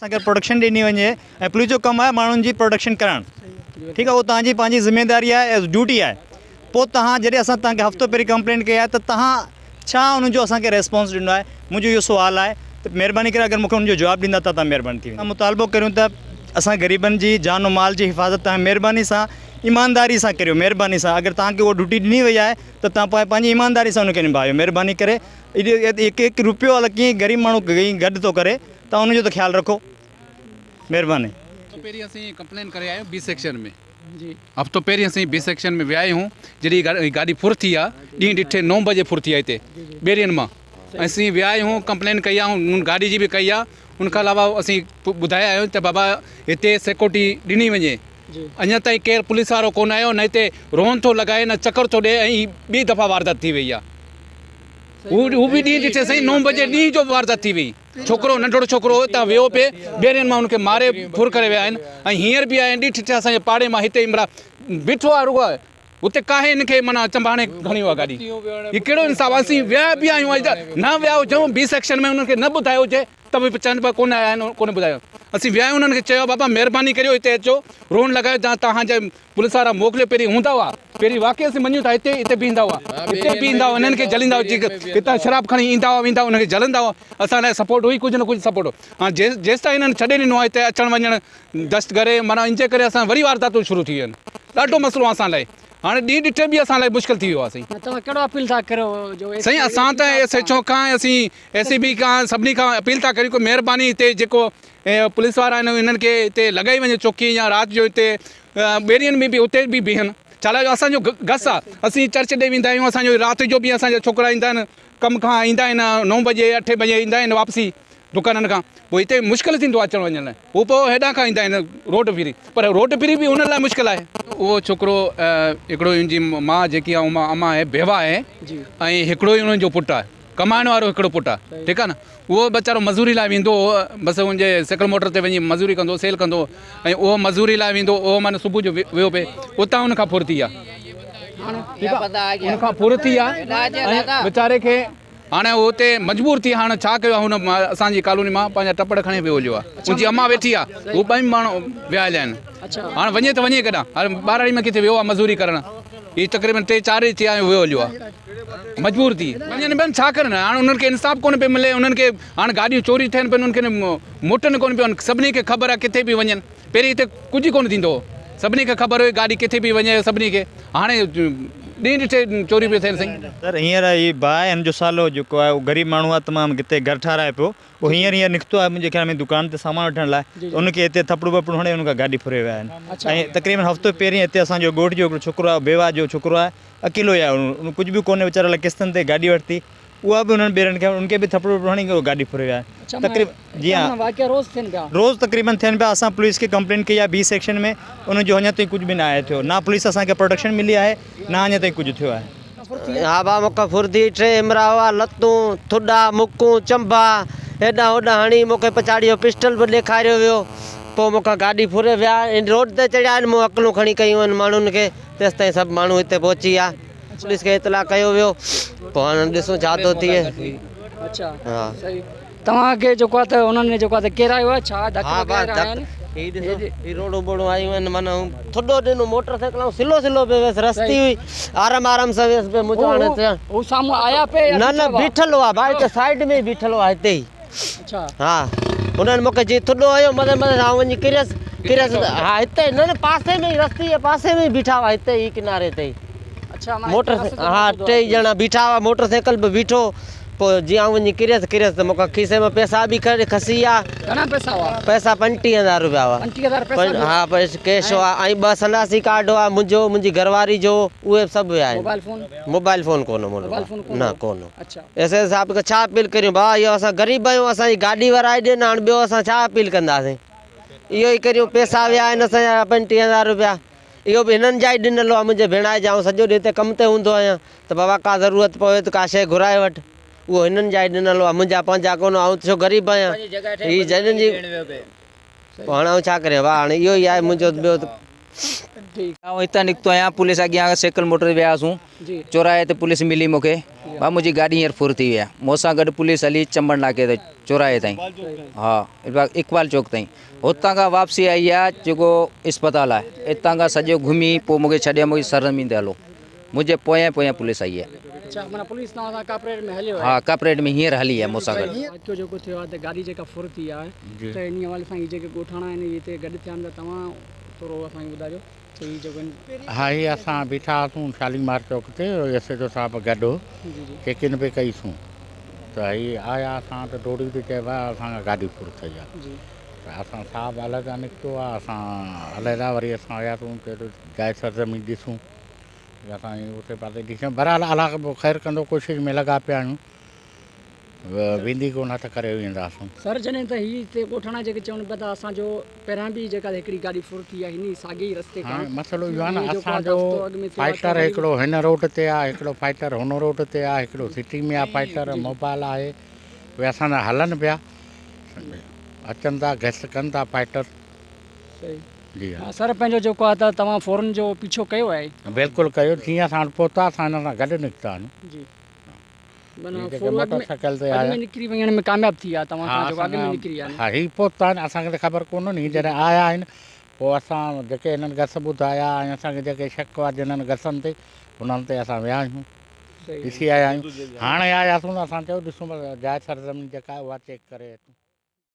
अगर प्रोडक्शन ॾिनी वञे ऐं पुलिस जो कमु आहे माण्हुनि जी प्रोडक्शन करणु, ठीकु आहे, उहो तव्हांजी पंहिंजी ज़िम्मेदारी आहे, ड्यूटी आहे। पोइ तव्हां जॾहिं असां तव्हांखे हफ़्तो पहिरीं कंप्लेंट कई आहे त तव्हां छा उनजो असांखे रेस्पॉन्स ॾिनो आहे? मुंहिंजो इहो सुवालु आहे, त महिरबानी करे अगरि मूंखे उनजो जवाबु ॾींदा त तव्हां महिरबानी थी वेंदा। मुतालबो करियूं त असां ग़रीबनि जी जान और माल जी हिफ़ाज़त तव्हां महिरबानी सां ईमानदारी सां करियो। महिरबानी सां अगरि तव्हांखे उहा ड्यूटी ॾिनी वई आहे त तव्हां पंहिंजी ईमानदारी सां उनखे निभायो। महिरबानी करे हिकु हिकु रुपयो अलाए कीअं ग़रीब माण्हू गॾु थो करे, तव्हां उनजो त ख़्यालु रखो, महिरबानी। पहिरीं असीं कंप्लेन करे आहियूं बी सेक्शन में जी। हफ़्तो पहिरीं असीं बी सेक्शन में विया आहियूं, जॾहिं गाॾी फुर थी आहे, ॾींहुं ॾिठे 9 बजे फुर थी आहे हिते ॿेरियनि मां। असीं विया आहियूं, कंप्लेन कई आहे, गाॾी जी बि कई आहे। उनखां अलावा असीं ॿुधाया आहियूं त बाबा हिते सिक्योरिटी ॾिनी वञे। अञा ताईं केरु पुलिस वारो कोन आयो, न हिते रोन थो लॻाए न चकर थो ॾिए, ऐं ॿी दफ़ा वारदात थी वई आहे। हू बि ॾींहुं ॾिठे साईं 9 बजे ॾींहं जो वारदात थी वई। छोकिरो नंढड़ो छोकिरो हितां वियो पिए, ॿेरियनि मां उनखे मारे फुर करे विया आहिनि। ऐं हींअर बि आहिनि ॾिठे ॾिठे असांजे पाड़े मां हिते इमरा बीठो आहे, रुॻो आहे उते काहे हिनखे माना चंबाणे खणी वियो आहे गाॾी। हीउ कहिड़ो इंसाफ़? असीं विया बि आहियूं, न विया हुजऊं बी सेक्शन में उन्हनि खे न ॿुधायो हुजे त बि चवनि पिया कोन आया आहिनि, कोन ॿुधायो। असीं विया आहियूं, उन्हनि खे चयो बाबा महिरबानी करियो हिते अचो, रोन लॻायो, तव्हांजे पुलिस वारा मोकिलियो। पहिरीं हूंदा हुआ, पहिरीं वाक़ई असीं मञूं था हिते हिते बीहंदा हुआ, हिते बीहंदा हुआ, हिननि खे जलींदा हुआ, हितां शराब खणी ईंदा हुआ, वेंदा हुआ, हुनखे जलंदा हुआ। असां लाइ सपोर्ट हुई, कुझु न कुझु सपोर्ट हो। हाणे जेसि ताईं हिननि छॾे ॾिनो आहे हिते अचणु वञणु दस्त करे, माना इन जे करे असां वरी वारदातूं शुरू थी वियूं आहिनि। ॾाढो मसइलो आहे असां लाइ, हाणे ॾींहुं ॾिठे बि असां लाइ मुश्किल थी वियो आहे साईं। तव्हां कहिड़ो अपील था करो साईं? असां त SHO खां, असीं SCB खां, सभिनी खां अपील था करियूं कि महिरबानी हिते जेको पुलिस वारा आहिनि हिननि खे हिते लॻाई वञे चौकी, या राति जो हिते ॿेरियनि में बि उते बि बीहनि। छा असांजो गस आहे, असीं चर्च ॾे वेंदा आहियूं, असांजो राति जो बि असांजा छोकिरा ईंदा आहिनि, कम खां ईंदा आहिनि 9 बजे 8 बजे ईंदा आहिनि वापसी दुकाननि खां। पोइ हिते मुश्किल थींदो आहे अचणु वञण लाइ। हू पोइ हेॾां खां ईंदा आहिनि रोड फिरी, पर रोड फिरी बि हुन लाइ मुश्किल आहे। उहो छोकिरो हिकिड़ो हुनजी माउ जेकी आहे अमा आहे, बेवा आहे, ऐं हिकिड़ो ई हुननि जो पुटु आहे, कमाइण वारो हिकिड़ो पुटु आहे, ठीकु आहे न। उहो वीचारो मज़ूरी लाइ वेंदो हो, बसि हुनजे साइकिल मोटर ते वञी मज़ूरी कंदो, सेल कंदो, ऐं उहो मज़ूरी लाइ वेंदो। उहो माना सुबुह जो वियो पिए, उतां हुनखां फुर थी आहे, हुनखां फुर थी आहे, ऐं वीचारे खे हाणे उहो हुते मजबूर थी। हाणे छा कयो आहे, हुन असांजी कॉलोनी मां पंहिंजा टपड़ खणी वियो हुयो आहे, मुंहिंजी अमा वेठी आहे, उहो 2 माण्हू विया आहिनि। हाणे वञे त वञे केॾां? हाणे 12 में किथे वियो आहे मज़ूरी करणु, हीअ तक़रीबन 3-4 ई थिया वियो हलियो आहे, मजबूर थी वञनि ॿियनि छा करनि। हाणे उन्हनि खे इंसाफ़ कोन पियो मिले, उन्हनि खे हाणे गाॾियूं चोरी थियनि पियूं, उन्हनि खे मोटनि कोन पियो। सभिनी खे ख़बर आहे किथे बि वञनि, पहिरीं हिते कुझु ई कोन थींदो हो, सभिनी खे ख़बर हुई गाॾी किथे बि वञे सभिनी खे। हाणे ॾींहुं ॾिठे चोरी पियो थियनि साईं। सर हींअर ही भाउ हिन जो सालो जेको आहे उहो ग़रीब माण्हू आहे, तमामु हिते घर ठाराए पियो, उहो हींअर निकितो आहे मुंहिंजे ख़्याल में दुकान ते सामान वठण लाइ, त उनखे हिते थपड़ू वपड़ू हणे उनखां गाॾी फुरे विया आहिनि। ऐं तक़रीबन हफ़्तो पहिरीं हिते असांजो ॻोठ जो हिकिड़ो छोकिरो आहे, बेवा जो छोकिरो आहे, अकेलो ई आहे, उन कुझु बि कोन्हे, वीचारे लाइ किस्तनि ते गाॾी वरिती, उहा बि उन्हनि ॿेरनि खे उनखे बि थपड़ू वपड़ू हणी गाॾी फुरे विया आहिनि। तक़रीबन जी हाँ, रोज़ तक़रीबन थियनि पिया। असां पुलिस खे कंप्लेन कई आहे बी सेक्शन में, उनजो अञा ताईं कुझु बि न आहे थियो, ना पुलिस असांखे प्रोटेक्शन मिली आहे, न अञा ताईं कुझु थियो आहे। हा भाउ मूंखे फुर्ती 3 इमरा हुआ, लतूं थुॾा मुकूं चंबा हेॾां होॾां हणी मूंखे पछाड़ियो, पिस्टल बि ॾेखारियो वियो। पोइ मूंखां गाॾी फुरे विया, रोड ते चढ़िया आहिनि, मूं अकलूं खणी कयूं आहिनि माण्हुनि खे। तेसि ताईं सभु माण्हू हिते पहुची विया, पुलिस खे इतला कयो वियो। पोइ हाणे ॾिसूं छा थो थिए। अच्छा हा तव्हांखे जेको आहे त उन्हनि जेको आहे त किरायो आहे छा? ही रोडूं बोड़ूं आयूं आहिनि, माना थुॾो ॾिनो, मोटर साइकिल सिलो सिलो पियो वियसि, रस्ती हुई, आराम सां वियसि पियो। मुंहिंजो हाणे साम्हूं आया पे न बीठल हुआ भाई, हिते साइड में बीठल हुआ हिते ई। अच्छा हा, हुननि मूंखे जीअं थुॾो आयो मथे आउं वञी किरियसि। हा हिते न पासे में ई, रस्ती जे पासे में ई बीठा हुआ, हिते ई किनारे ते ई। अच्छा मोटर, हा 3 ॼणा बीठा हुआ, मोटर साइकिल बि बीठो। पोइ जीअं आउं वञी किरियसि त मूंखां खीसे में पैसा बि खसी विया। घणा पैसा हुआ? पैसा 35,000 रुपया हुआ। 35,000 हा कैश हुआ, ऐं 2 सन्यासी कार्ड हुआ, मुंहिंजो, मुंहिंजी घरवारी जो, उहे सभु हुया आहिनि। मोबाइल फ़ोन कोन न कोन। ऐसे हिसाब खां छा अपील करियूं भाउ, इहो असां ग़रीब आहियूं, असांजी गाॾी वराए ॾियनि, हाणे ॿियो असां छा अपील कंदासीं? इहो ई करियूं, पैसा विया आहिनि असांजा 35,000 रुपया, इहो बि हिननि जा ई ॾिनल आहे। मुंहिंजे भेणाए जा, सॼो ॾींहुं हिते कम ते हूंदो आहियां, त बाबा का ज़रूरत पवे त का शइ घुराए वठि, उहो हिननि जा ई ॾिनल आहे, मुंहिंजा पंहिंजा कोन। ऐं छो ग़रीब आहियां, हीअ जॾहिं जी। पोइ हाणे छा करियां भाउ, हाणे इहो ई आहे मुंहिंजो। ॿियो ठीकु हितां निकितो आहियां पुलिस अॻियां साइकिल मोटर वियासीं जी चौराहे ते पुलिस मिली मूंखे भाउ मुंहिंजी गाॾी हींअर फुर थी वई आहे मूंसां गॾु पुलिस हली चंबड़ नाके ते चौराहे ताईं हा इकबाल चौक ताईं हुतां खां वापसी आई आहे जेको इस्पताल आहे हितां खां सॼो घुमी पोइ मूंखे छॾियो मूंखे सरज़मीन ते हलो मुंहिंजे पोयां पोयां पुलिस आई आहे अच्छा माना पुलिस तव्हां सां कापरेट में हलियो आहे हा कापरेट में हींअर हली आहे मूंसां गॾु वाक़ियो जेको थियो आहे त गाॾी जेका फुर थी आहे त इन हवाले सां जेके ॻोठाणा आहिनि हिते गॾु थिया आहिनि त तव्हां थोरो असांखे ॿुधाइजो त हीअ जेको हाँ ये असां बीठा हुआसीं शालीमार चौक ते एस एच ओ साहब गॾु चेकिन पे कईसूं त ही आया असां त डोड़ी ते चइबो आहे असांखां गाॾी फुर थी आहे त असां साहब अलॻि निकितो आहे असां अलॻि वरी असां आयासीं त जाइ सरज़मीन ॾिसूं असां उते पासे ॾिसूं बरहाल अलाह पोइ ख़ैरु कंदो कोशिशि में लॻा पिया आहियूं वेंदी कोन त करे वेंदासीं सर जॾहिं त हीअ हिते ॻोठाणा जेके चवनि पिया था असांजो पहिरियां बि जेका हिकिड़ी गाॾी फुर थी आहे हिन साॻे ई रस्ते खां मसइलो इहो आहे न असांजो फाइटर हिकिड़ो हिन रोड ते आहे हिकिड़ो फाइटर हुन रोड ते आहे हिकिड़ो सिटी में आहे फाइटर मोबाइल आहे उहे असांजा हलनि पिया अचनि था गैस कनि था फाइटर जी हा सर पंहिंजो जेको आहे त तव्हां फ़ौरन जो पीछो कयो आहे बिल्कुलु कयो जीअं असां पहुता असां हिन सां गॾु निकिता आहियूं जी माना मोटरसाइकिल ते अॻु में निकिरी वञण में कामयाबु थी विया तव्हां खां जेको अॻु में निकिरी विया हा ही पहुता आहिनि असांखे त ख़बर कोन हुई जॾहिं आया आहिनि पोइ असां जेके हिननि घस ॿुधाया ऐं असांखे जेके शक हुआ जिन्हनि घसनि ते उन्हनि ते असां विया आहियूं ॾिसी आया आहियूं हाणे आयासीं त असां चयो ॾिसूं जाइ सरज़मीन जेका आहे उहा चेक करे अचूं